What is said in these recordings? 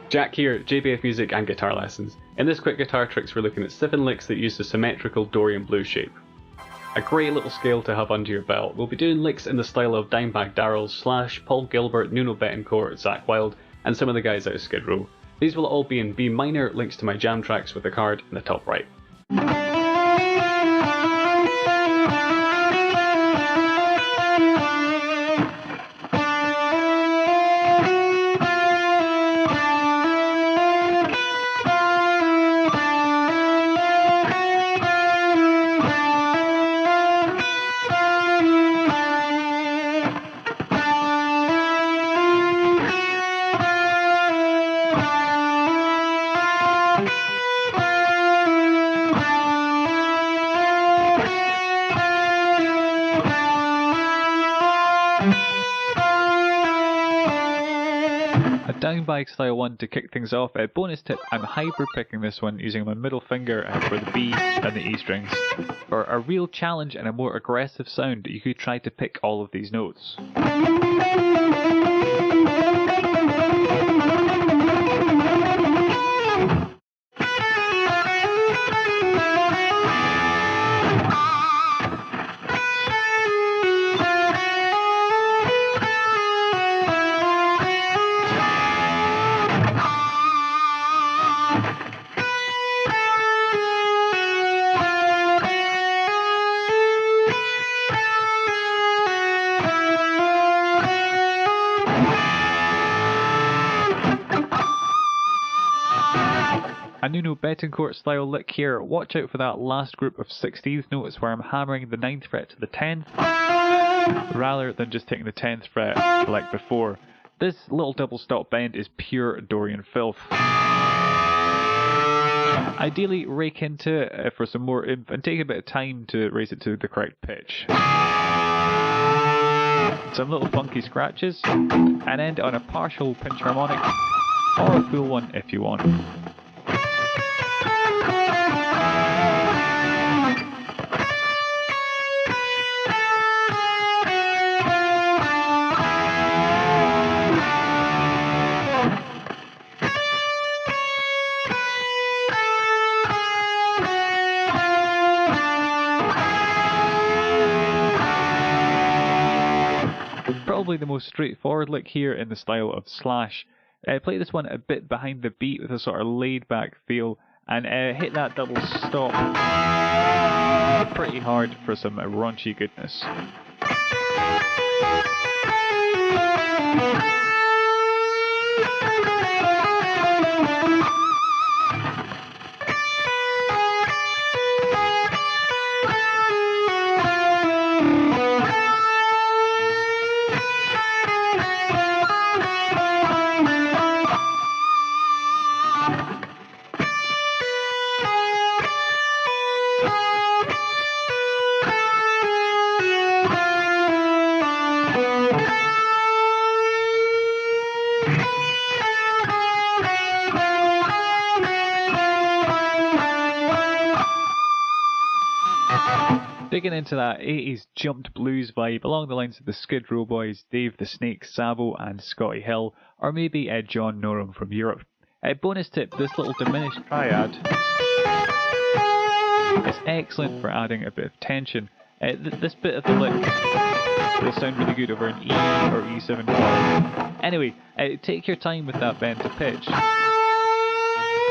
Jack here, JBF Music and Guitar Lessons. In this quick guitar tricks we're looking at 7 licks that use the symmetrical Dorian blues shape. A great little scale to have under your belt. We'll be doing licks in the style of Dimebag Darrell, Slash, Paul Gilbert, Nuno Bettencourt, Zakk Wylde, and some of the guys out of Skid Row. These will all be in B minor, links to my jam tracks with a card in the top right. Dimebag style one to kick things off. Bonus tip, I'm hyper picking this one using my middle finger for the B and the E strings. For a real challenge and a more aggressive sound, you could try to pick all of these notes. A Nuno Bettencourt style lick here. Watch out for that last group of 16th notes where I'm hammering the 9th fret to the 10th rather than just taking the 10th fret like before. This little double stop bend is pure Dorian filth. Ideally rake into it for some more oomph and take a bit of time to raise it to the correct pitch. Some little funky scratches and end on a partial pinch harmonic or a full one if you want. Probably the most straightforward lick here in the style of Slash. Play this one a bit behind the beat with a sort of laid back feel and hit that double stop pretty hard for some raunchy goodness. Digging into that 80s jumped blues vibe along the lines of the Skid Row boys, Dave the Snake Sabo and Scotti Hill, or maybe John Norum from Europe. Bonus tip, this little diminished triad is excellent for adding a bit of tension. This bit of the lick will sound really good over an E or E7 chord. Anyway, take your time with that bend to pitch.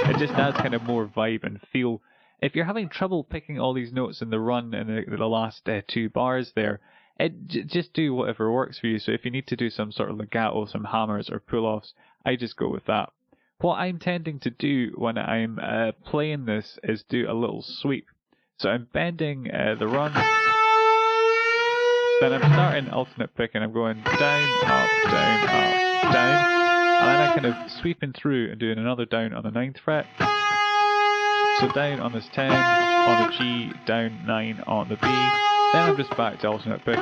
It just adds kind of more vibe and feel. If you're having trouble picking all these notes in the run and the last 2 bars there, just do whatever works for you. So if you need to do some sort of legato, some hammers or pull-offs, I just go with that. What I'm tending to do when I'm playing this is do a little sweep. So I'm bending the run, then I'm starting alternate pick and I'm going down, up, down, up, down, and then I'm kind of sweeping through and doing another down on the 9th fret. So down on this 10, on the G, down 9 on the B, then I'm just back to alternate picking.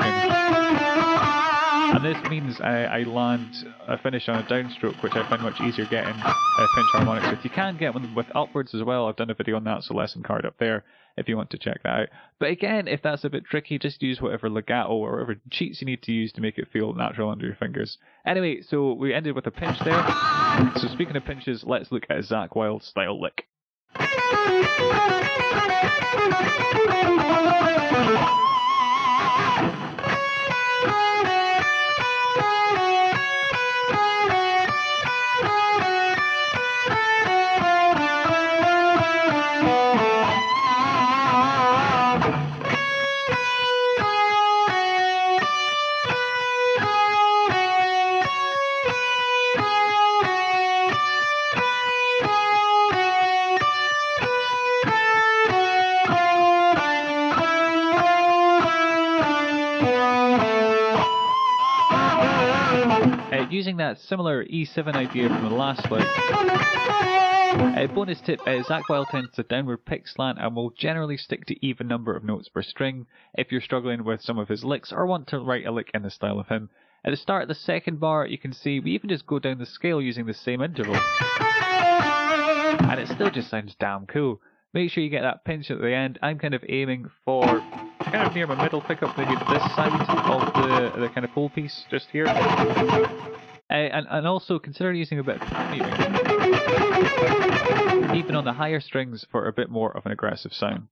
And this means I land a finish on a downstroke, which I find much easier getting pinch harmonics with. You can get them with upwards as well. I've done a video on that, so lesson card up there if you want to check that out. But again, if that's a bit tricky, just use whatever legato or whatever cheats you need to use to make it feel natural under your fingers. Anyway, so we ended with a pinch there. So speaking of pinches, let's look at a Zakk Wylde style lick. Using that similar E7 idea from the last lick. Bonus tip, Zakk Wylde tends to downward pick slant and will generally stick to even number of notes per string if you're struggling with some of his licks or want to write a lick in the style of him. At the start of the second bar, you can see we even just go down the scale using the same interval. And it still just sounds damn cool. Make sure you get that pinch at the end. I'm kind of aiming for kind of near my middle pickup, maybe this side of the kind of whole piece, just here. And also consider using a bit of muting, even on the higher strings, for a bit more of an aggressive sound.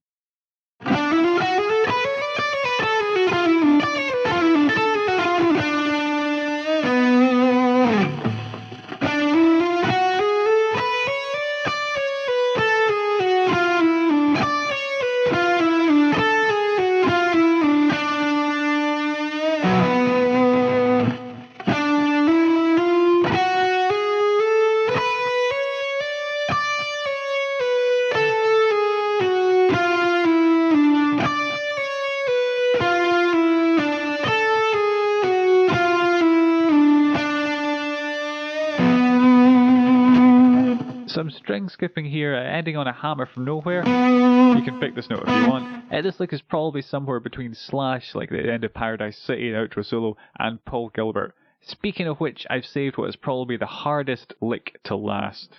Some string skipping here, ending on a hammer from nowhere. You can pick this note if you want. This lick is probably somewhere between Slash, like the end of Paradise City, the outro solo, and Paul Gilbert. Speaking of which, I've saved what is probably the hardest lick to last.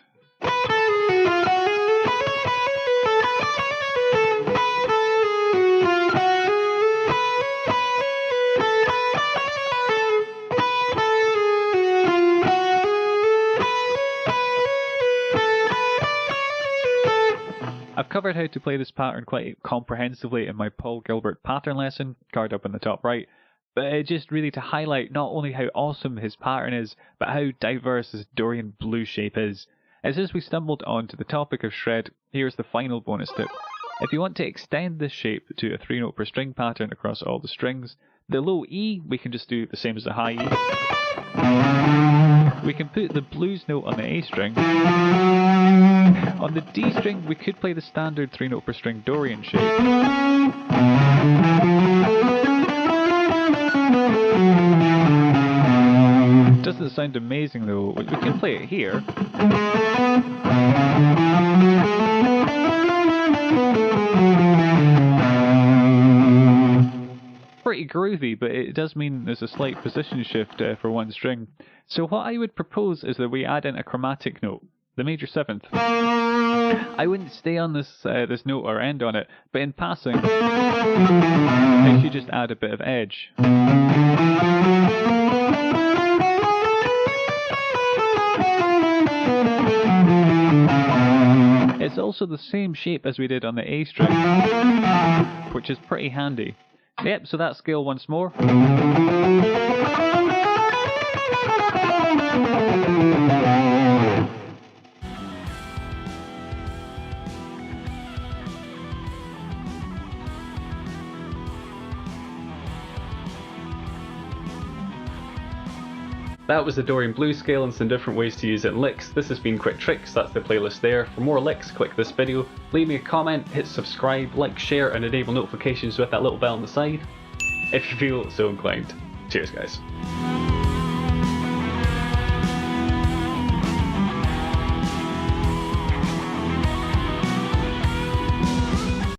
I've covered how to play this pattern quite comprehensively in my Paul Gilbert pattern lesson, card up in the top right, but just really to highlight not only how awesome his pattern is, but how diverse his Dorian blues shape is. As we stumbled onto the topic of shred, here's the final bonus tip. If you want to extend this shape to a 3-note per string pattern across all the strings, the low E we can just do the same as the high E. We can put the blues note on the A string. On the D string, we could play the standard 3-note per string Dorian shape. Doesn't sound amazing though. We can play it here. Pretty groovy, but it does mean there's a slight position shift for one string. So what I would propose is that we add in a chromatic note, the major 7th. I wouldn't stay on this this note or end on it, but in passing, I should just add a bit of edge. It's also the same shape as we did on the A string, which is pretty handy. Yep, so that scale once more. That was the Dorian blues scale and some different ways to use it in licks. This has been Quick Tricks, that's the playlist there. For more licks, click this video, leave me a comment, hit subscribe, like, share and enable notifications with that little bell on the side, if you feel so inclined. Cheers guys.